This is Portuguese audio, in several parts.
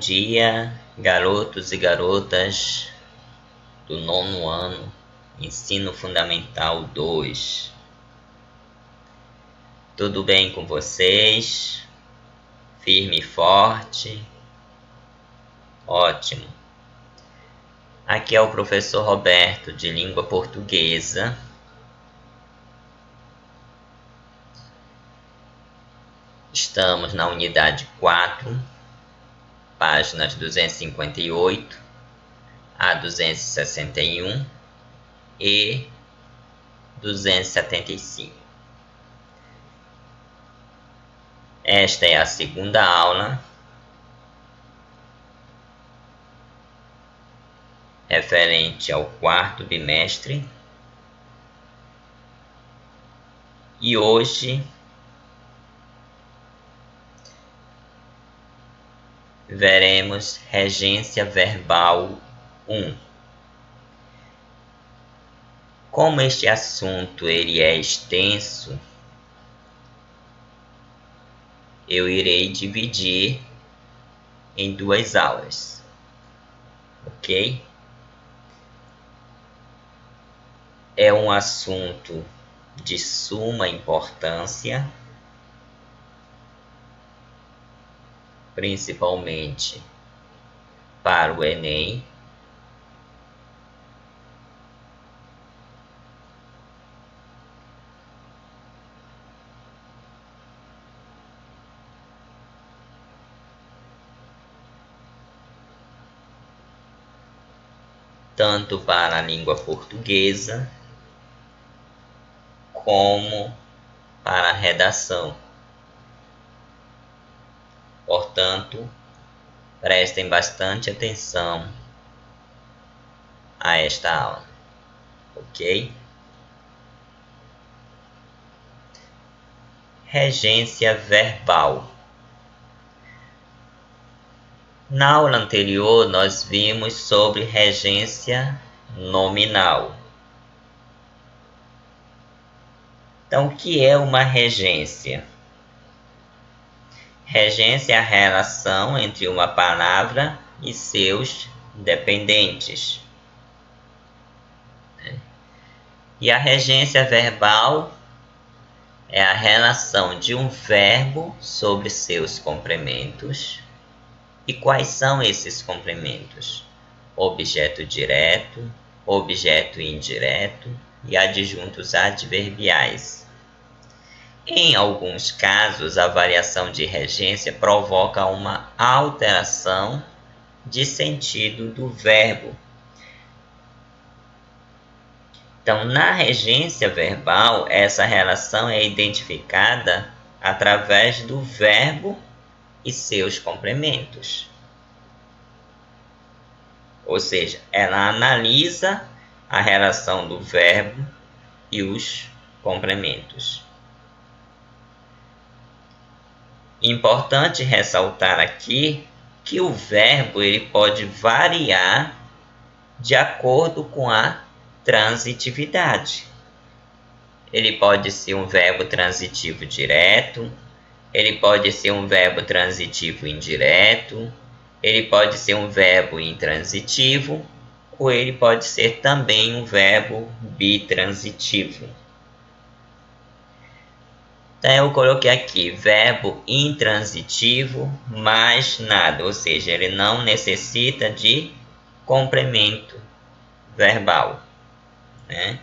dia, garotos e garotas do 9º ano, Ensino Fundamental 2. Tudo bem com vocês? Firme e forte? Ótimo. Aqui é o professor Roberto, de Língua Portuguesa. Estamos na unidade 4, páginas 258 a 261 e 275. Esta é a segunda aula referente ao 4º bimestre e hoje veremos regência verbal 1. Como este assunto ele é extenso, eu irei dividir em 2 aulas, ok? É um assunto de suma importância, principalmente para o Enem. Tanto para a língua portuguesa como para a redação. Portanto, prestem bastante atenção a esta aula, ok? Regência verbal. Na aula anterior, nós vimos sobre regência nominal. Então, o que é uma regência? Regência é a relação entre uma palavra e seus dependentes. E a regência verbal é a relação de um verbo sobre seus complementos. E quais são esses complementos? Objeto direto, objeto indireto e adjuntos adverbiais. Em alguns casos, a variação de regência provoca uma alteração de sentido do verbo. Então, na regência verbal, essa relação é identificada através do verbo e seus complementos. Ou seja, ela analisa a relação do verbo e os complementos. Importante ressaltar aqui que o verbo ele pode variar de acordo com a transitividade. Ele pode ser um verbo transitivo direto, ele pode ser um verbo transitivo indireto, ele pode ser um verbo intransitivo, ou ele pode ser também um verbo bitransitivo. Então, eu coloquei aqui verbo intransitivo mais nada, ou seja, ele não necessita de complemento verbal, né?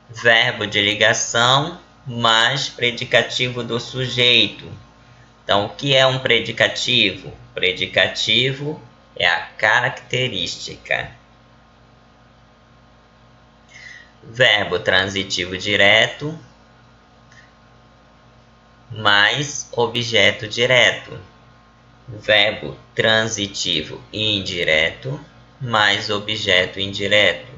Verbo de ligação mais predicativo do sujeito. Então, o que é um predicativo? Predicativo é a característica. Verbo transitivo direto mais objeto direto. Verbo transitivo indireto mais objeto indireto.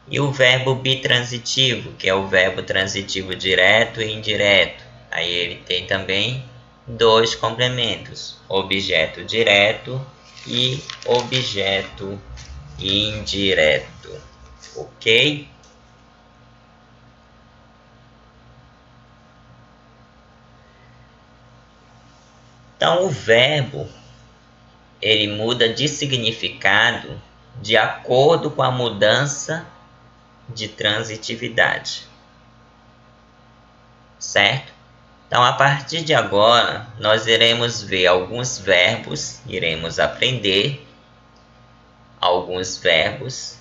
E o verbo bitransitivo, que é o verbo transitivo direto e indireto. Aí ele tem também 2 complementos, objeto direto e objeto indireto. Ok? Então, o verbo ele muda de significado de acordo com a mudança de transitividade, certo? Então, a partir de agora, nós iremos ver alguns verbos, iremos aprender alguns verbos,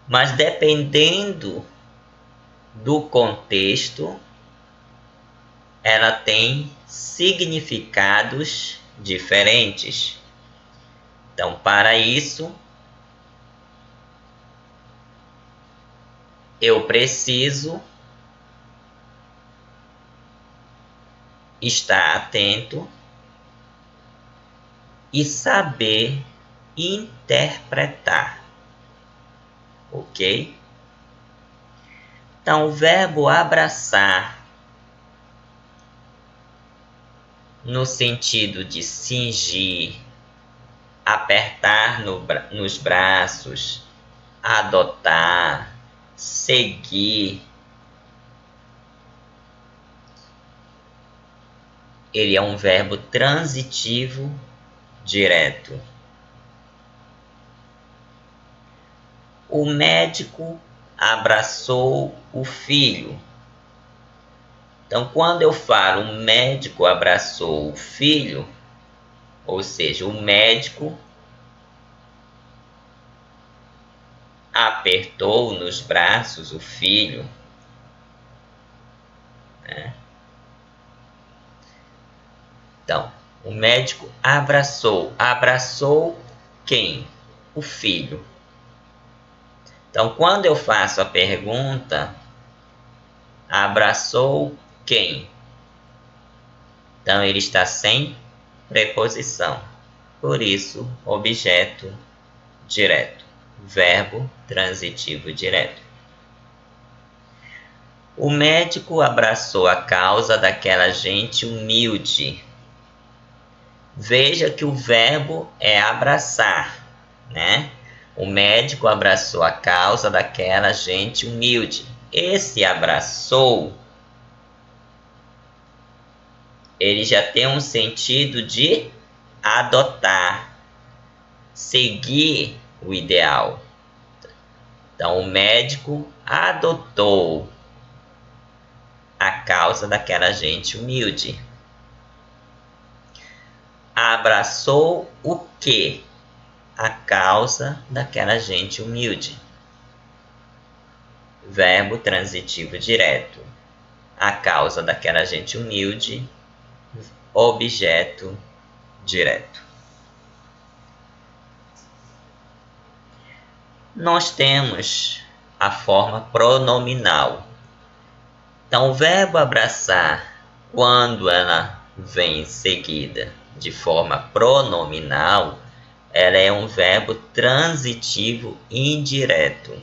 mas dependendo do contexto, ela tem significados diferentes. Então, para isso, eu preciso estar atento e saber interpretar, ok? Então, o verbo abraçar, no sentido de cingir, apertar nos braços, adotar, seguir, ele é um verbo transitivo direto. O médico abraçou o filho. Então, quando eu falo o médico abraçou o filho, ou seja, o médico apertou nos braços o filho, né? Então, o médico abraçou quem? O filho. Então, quando eu faço a pergunta, abraçou quem? Então, ele está sem preposição. Por isso, objeto direto. Verbo transitivo direto. O médico abraçou a causa daquela gente humilde. Veja que o verbo é abraçar, né? O médico abraçou a causa daquela gente humilde. Esse abraçou, ele já tem um sentido de adotar, seguir o ideal. Então, o médico adotou a causa daquela gente humilde. Abraçou o quê? A causa daquela gente humilde. Verbo transitivo direto. A causa daquela gente humilde. Objeto direto. Nós temos a forma pronominal. Então, o verbo abraçar, quando ela vem seguida de forma pronominal, ela é um verbo transitivo indireto.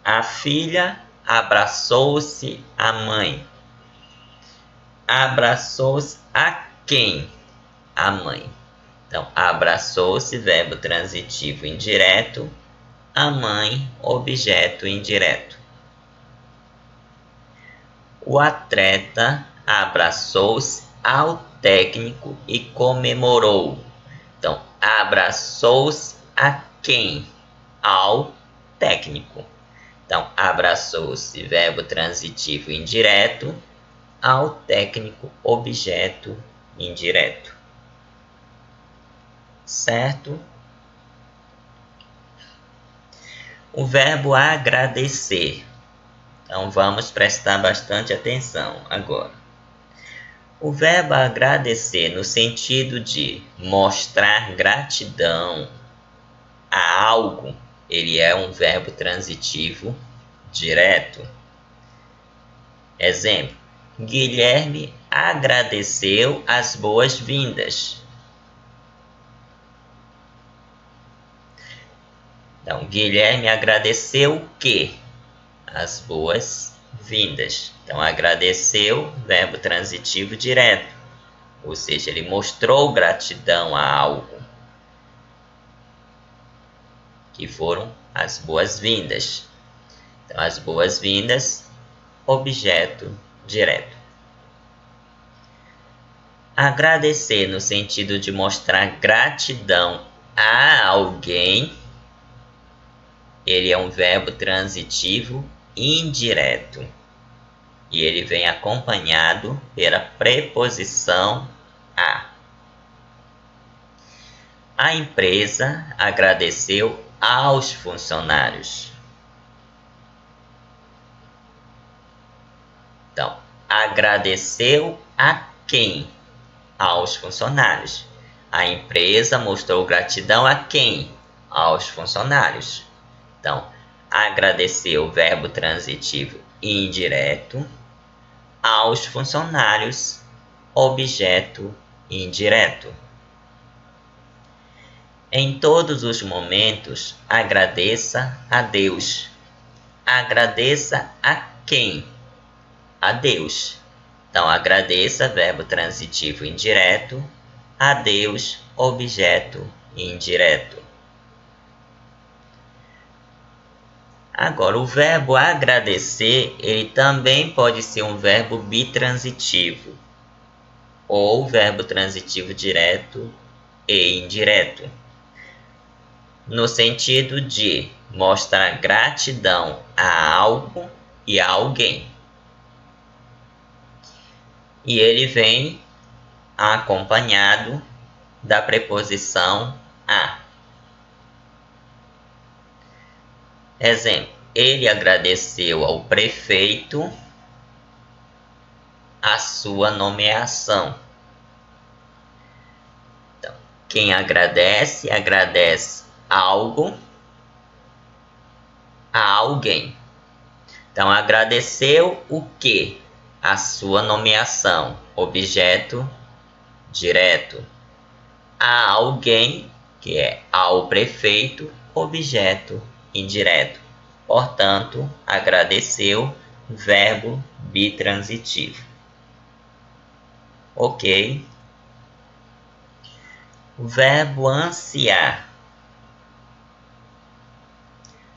A filha abraçou-se à mãe. Abraçou-se a quem? A mãe. Então, abraçou-se, verbo transitivo indireto. A mãe, objeto indireto. O atleta abraçou-se ao técnico e comemorou. Então, abraçou-se a quem? Ao técnico. Então, abraçou-se, verbo transitivo indireto, ao técnico, objeto indireto. Certo? O verbo agradecer. Então, vamos prestar bastante atenção agora. O verbo agradecer, no sentido de mostrar gratidão a algo, ele é um verbo transitivo direto. Exemplo: Guilherme agradeceu as boas-vindas. Então, Guilherme agradeceu o quê? As boas-vindas. Então, agradeceu, verbo transitivo direto. Ou seja, ele mostrou gratidão a algo, que foram as boas-vindas. Então, as boas-vindas, objeto direto. Agradecer no sentido de mostrar gratidão a alguém, ele é um verbo transitivo indireto. E ele vem acompanhado pela preposição a. A empresa agradeceu aos funcionários. Então, agradeceu a quem? Aos funcionários. A empresa mostrou gratidão a quem? Aos funcionários. Então, agradeceu, verbo transitivo indireto, aos funcionários, objeto indireto. Em todos os momentos, agradeça a Deus. Agradeça a quem? A Deus. Então, agradeça, verbo transitivo indireto, a Deus, objeto indireto. Agora, o verbo agradecer, ele também pode ser um verbo bitransitivo, ou verbo transitivo direto e indireto, no sentido de mostrar gratidão a algo e a alguém. E ele vem acompanhado da preposição a. Exemplo, ele agradeceu ao prefeito a sua nomeação. Então, quem agradece, agradece algo a alguém. Então, agradeceu o quê? A sua nomeação, objeto direto. A alguém, que é ao prefeito, objeto indireto. Portanto, agradeceu, verbo bitransitivo. Ok. O verbo ansiar,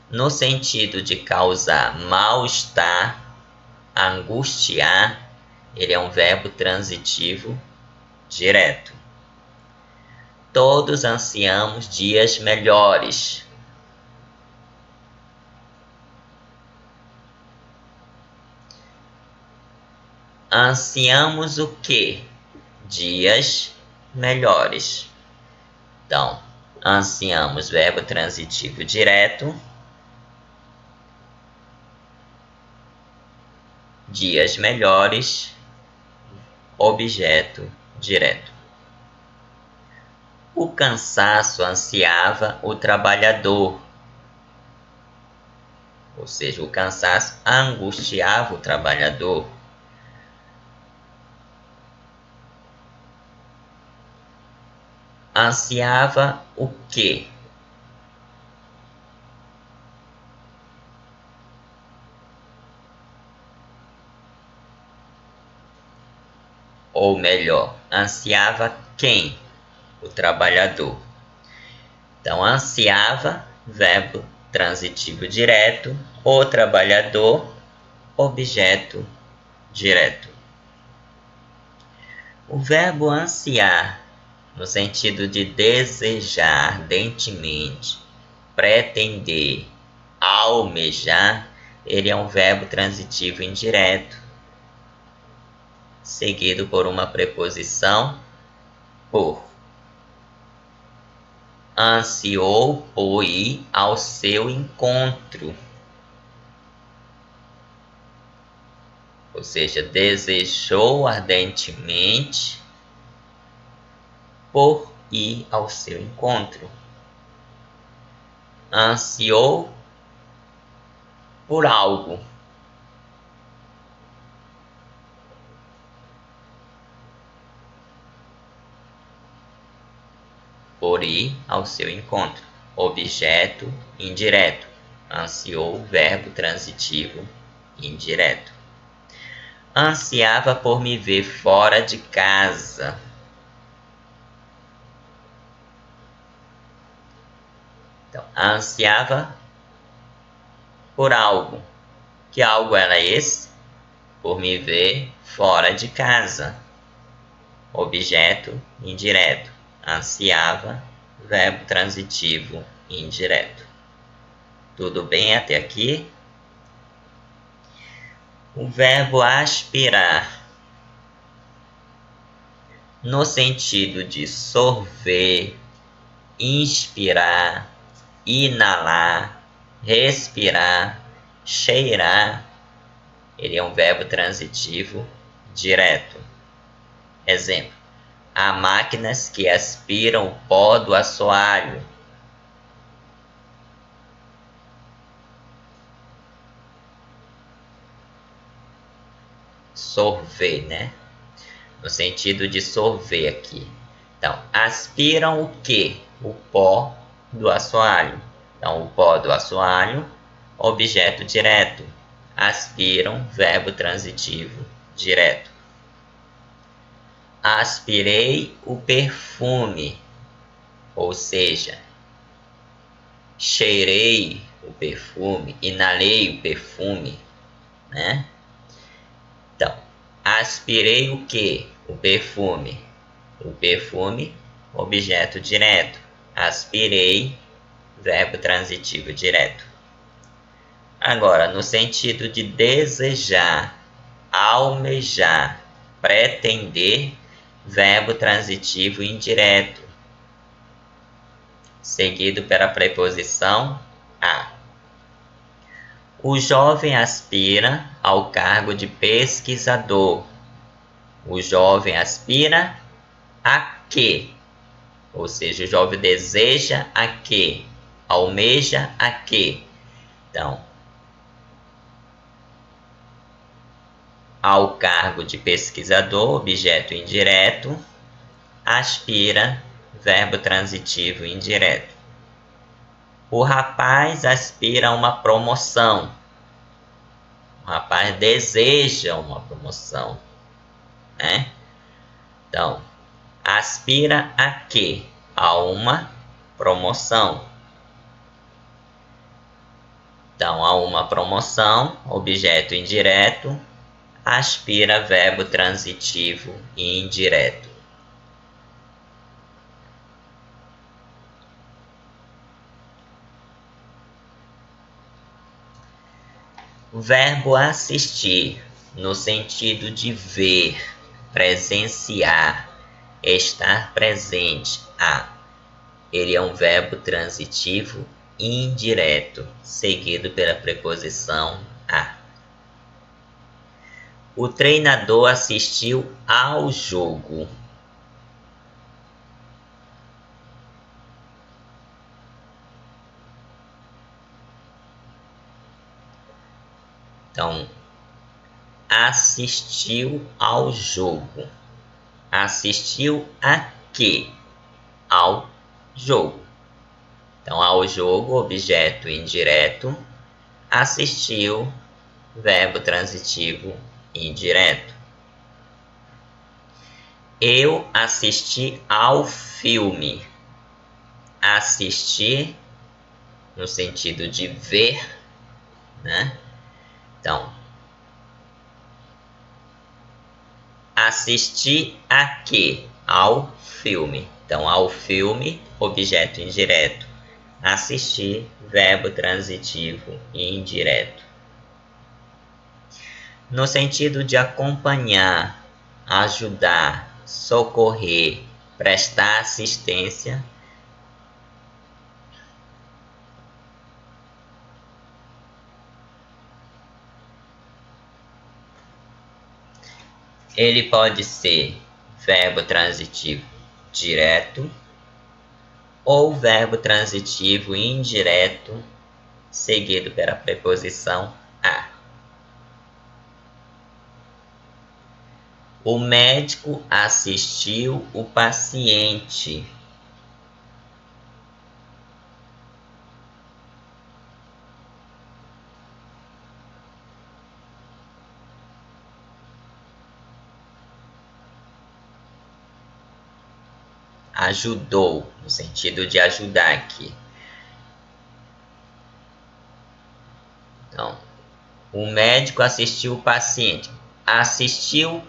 no sentido de causar mal-estar, angustiar, ele é um verbo transitivo direto. Todos ansiamos dias melhores. Ansiamos o quê? Dias melhores. Então, ansiamos, verbo transitivo direto. Dias melhores, objeto direto. O cansaço ansiava o trabalhador. Ou seja, o cansaço angustiava o trabalhador. Ansiava o quê? Ou melhor, ansiava quem? O trabalhador. Então, ansiava, verbo transitivo direto, o trabalhador, objeto direto. O verbo ansiar, no sentido de desejar ardentemente, pretender, almejar, ele é um verbo transitivo indireto, seguido por uma preposição por. Ansiou por ir ao seu encontro. Ou seja, desejou ardentemente por ir ao seu encontro. Ansiou por algo. Por ir ao seu encontro. Objeto indireto. Ansiou, verbo transitivo indireto. Ansiava por me ver fora de casa. Então, ansiava por algo. Que algo era esse? Por me ver fora de casa. objeto indireto. Ansiava, verbo transitivo indireto. Tudo bem até aqui? O verbo aspirar, no sentido de sorver, inspirar, inalar, respirar, cheirar, ele é um verbo transitivo direto. Exemplo: há máquinas que aspiram o pó do assoalho. Sorver, né? No sentido de sorver aqui. Então, aspiram o quê? O pó do assoalho. Então, o pó do assoalho, objeto direto. Aspiram, verbo transitivo direto. Aspirei o perfume, ou seja, cheirei o perfume, inalei o perfume, né? Então, aspirei o que? O perfume. O perfume, objeto direto. Aspirei, verbo transitivo direto. Agora, no sentido de desejar, almejar, pretender, verbo transitivo indireto, seguido pela preposição a. O jovem aspira ao cargo de pesquisador. O jovem aspira a quê? Ou seja, o jovem deseja a quê? Almeja a quê? Então, ao cargo de pesquisador, objeto indireto, aspira, verbo transitivo indireto. O rapaz aspira a uma promoção. O rapaz deseja uma promoção, né? Então, aspira a quê? A uma promoção. Então, a uma promoção, objeto indireto, aspira, verbo transitivo indireto. O verbo assistir, no sentido de ver, presenciar, estar presente a. Ele é um verbo transitivo indireto, seguido pela preposição a. O treinador assistiu ao jogo. Então, assistiu ao jogo. Assistiu a quê? Ao jogo. Então, ao jogo, objeto indireto. Assistiu, verbo transitivo indireto. Eu assisti ao filme. Assistir, no sentido de ver, né? Então, assistir a quê? Ao filme. Então, ao filme, objeto indireto. Assistir, verbo transitivo indireto. No sentido de acompanhar, ajudar, socorrer, prestar assistência. Ele pode ser verbo transitivo direto ou verbo transitivo indireto, seguido pela preposição a. O médico assistiu o paciente. Ajudou, no sentido de ajudar aqui. Então, o médico assistiu o paciente. Assistiu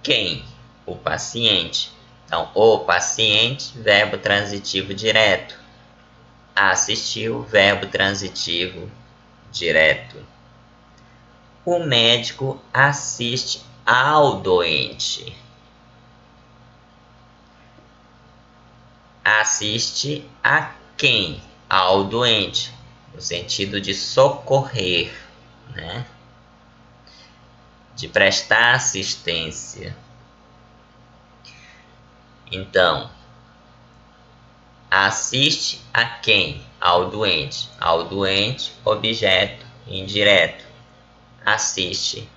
quem? o paciente. Então, o paciente, verbo transitivo direto. Assistiu, verbo transitivo direto. O médico assiste ao doente. Assiste a quem? Ao doente, no sentido de socorrer, né? De prestar assistência. Então, assiste a quem? Ao doente. Ao doente, objeto indireto. Assiste,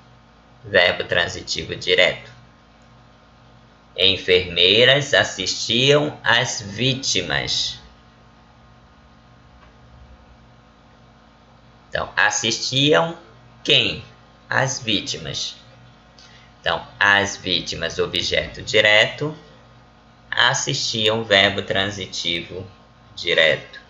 verbo transitivo direto. Enfermeiras assistiam às vítimas. Então, assistiam quem? As vítimas. Então, as vítimas, objeto direto, assistiam, verbo transitivo direto.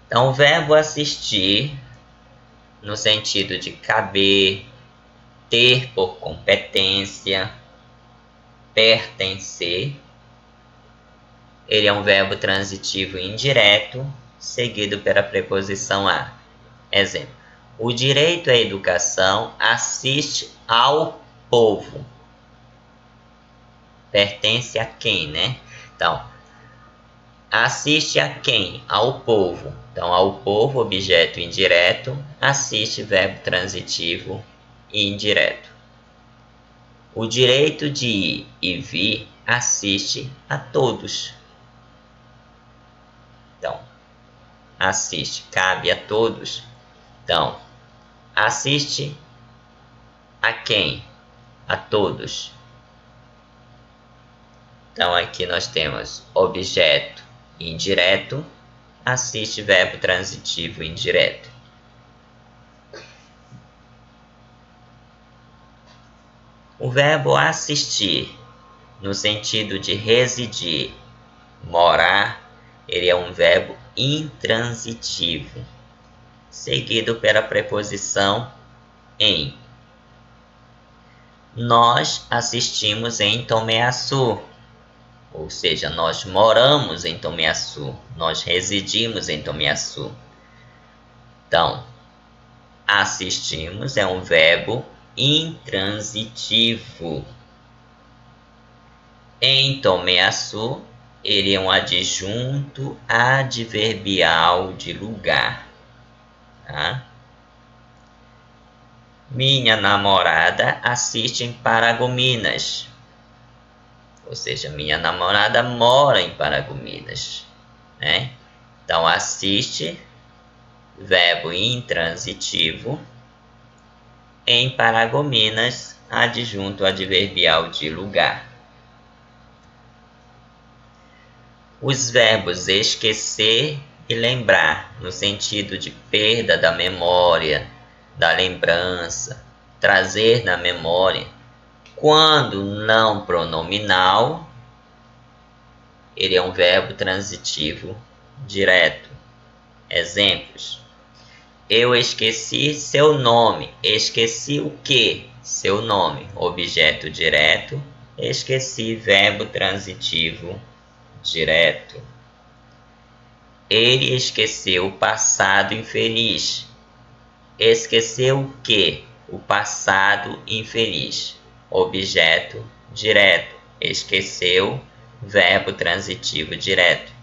Então, o verbo assistir, no sentido de caber, ter por competência, pertencer, ele é um verbo transitivo indireto, seguido pela preposição a. Exemplo: o direito à educação assiste ao povo. Pertence a quem, né? Então, assiste a quem? Ao povo. Então, ao povo, objeto indireto, assiste, verbo transitivo indireto. O direito de ir e vir assiste a todos. Então, assiste, cabe a todos. Então, assiste a quem? A todos. Então, aqui nós temos objeto indireto, assiste, verbo transitivo indireto. O verbo assistir, no sentido de residir, morar, ele é um verbo intransitivo, seguido pela preposição em. Nós assistimos em Tomé-Açu, ou seja, nós moramos em Tomé-Açu, nós residimos em Tomé-Açu. Então, assistimos é um verbo intransitivo. Em Tomé-Açu, ele é um adjunto adverbial de lugar. Tá? Minha namorada assiste em Paragominas. Ou seja, minha namorada mora em Paragominas. Né? Então, assiste, verbo intransitivo. Em Paragominas, adjunto adverbial de lugar. Os verbos esquecer e lembrar, no sentido de perda da memória, da lembrança, trazer na memória, quando não pronominal, ele é um verbo transitivo direto. Exemplos: eu esqueci seu nome. Esqueci o que? Seu nome. Objeto direto. Esqueci, verbo transitivo direto. Ele esqueceu o passado infeliz. Esqueceu o que? O passado infeliz. Objeto direto. Esqueceu, verbo transitivo direto.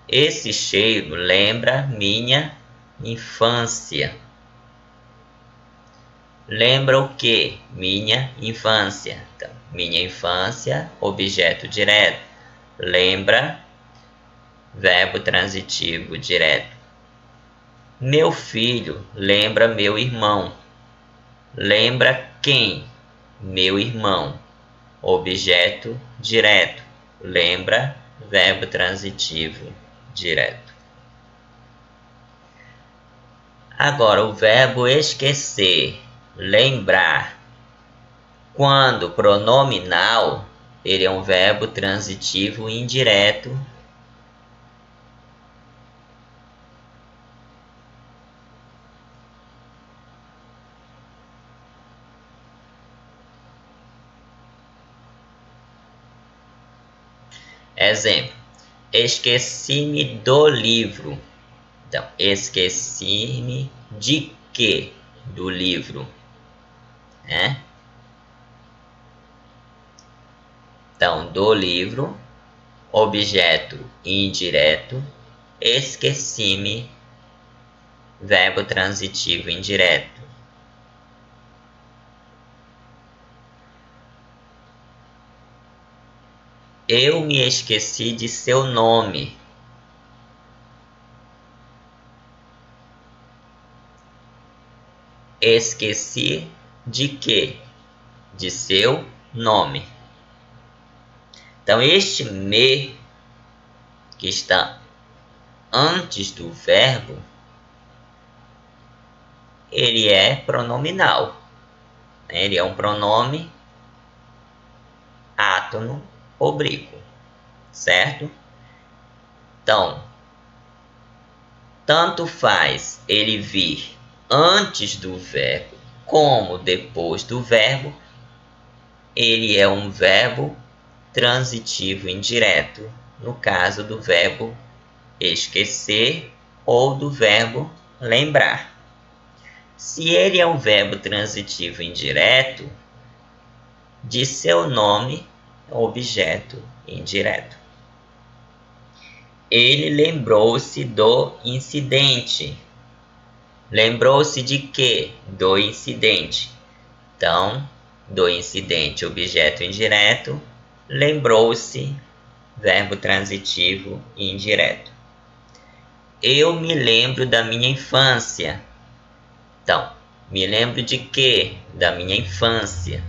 Esse cheiro lembra minha infância. Lembra o que? Minha infância. Então, minha infância, objeto direto. Lembra, verbo transitivo direto. Meu filho lembra meu irmão. Lembra quem? Meu irmão. Objeto direto. Lembra, verbo transitivo direto. Agora, o verbo esquecer, lembrar. Quando pronominal, ele é um verbo transitivo indireto. Exemplo: esqueci-me do livro. Então, esqueci-me de quê? Do livro, né? Então, do livro, objeto indireto, esqueci-me, verbo transitivo indireto. Eu me esqueci de seu nome. Esqueci de quê? De seu nome. Então, este me, que está antes do verbo, ele é pronominal. Ele é um pronome átono oblíquo, certo? Então, tanto faz ele vir antes do verbo como depois do verbo, ele é um verbo transitivo indireto, no caso do verbo esquecer ou do verbo lembrar. Se ele é um verbo transitivo indireto, de seu nome, objeto indireto. Ele lembrou-se do incidente. Lembrou-se de quê? Do incidente. Então, do incidente, objeto indireto. Lembrou-se, verbo transitivo indireto. Eu me lembro da minha infância. Então, me lembro de quê? Da minha infância.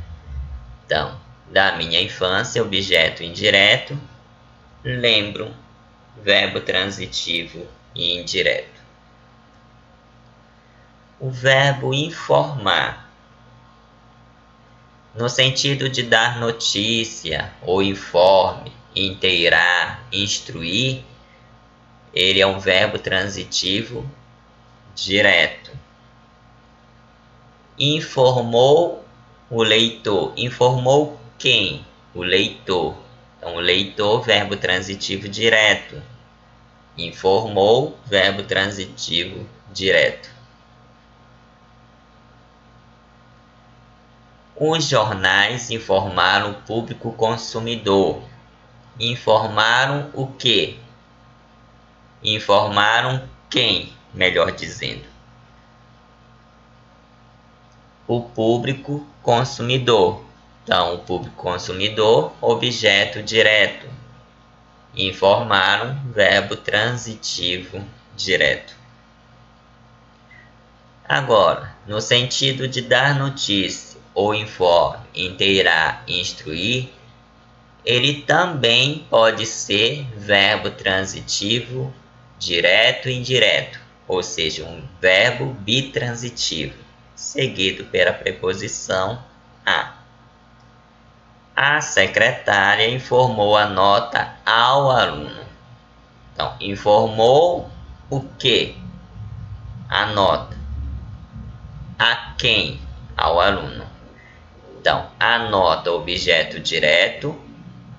Então, da minha infância, objeto indireto. Lembro, verbo transitivo indireto. O verbo informar, no sentido de dar notícia ou informe, inteirar, instruir, ele é um verbo transitivo direto. Informou o leitor. Informou quem? O leitor. Então, o leitor, verbo transitivo direto. Informou, verbo transitivo direto. Os jornais informaram o público consumidor. Informaram o quê? Informaram quem, melhor dizendo? O público consumidor. Então, o público consumidor, objeto direto. Informaram, verbo transitivo direto. Agora, no sentido de dar notícia ou informe, inteirar, instruir, ele também pode ser verbo transitivo direto e indireto, ou seja, um verbo bitransitivo, seguido pela preposição a. A secretária informou a nota ao aluno. Então, informou o quê? A nota. A quem? Ao aluno. Então, a nota, objeto direto,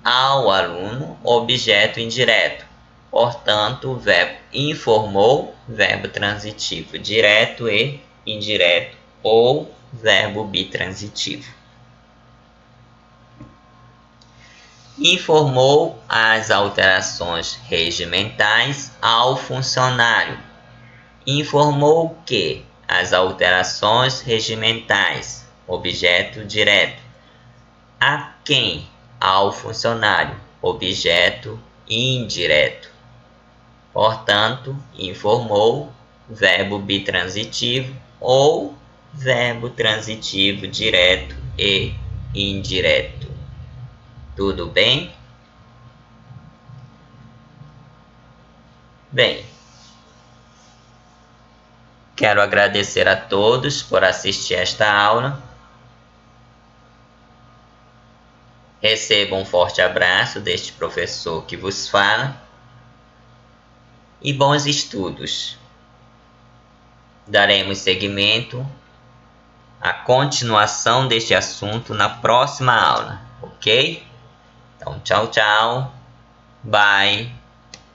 ao aluno, objeto indireto. Portanto, o verbo informou, verbo transitivo direto e indireto, ou verbo bitransitivo. Informou as alterações regimentais ao funcionário. Informou o que? As alterações regimentais, objeto direto. A quem? Ao funcionário, objeto indireto. Portanto, informou, verbo bitransitivo ou verbo transitivo direto e indireto. Tudo bem? Bem, quero agradecer a todos por assistir esta aula. Receba um forte abraço deste professor que vos fala e bons estudos. Daremos seguimento à continuação deste assunto na próxima aula, ok? Então, tchau, tchau. Bye.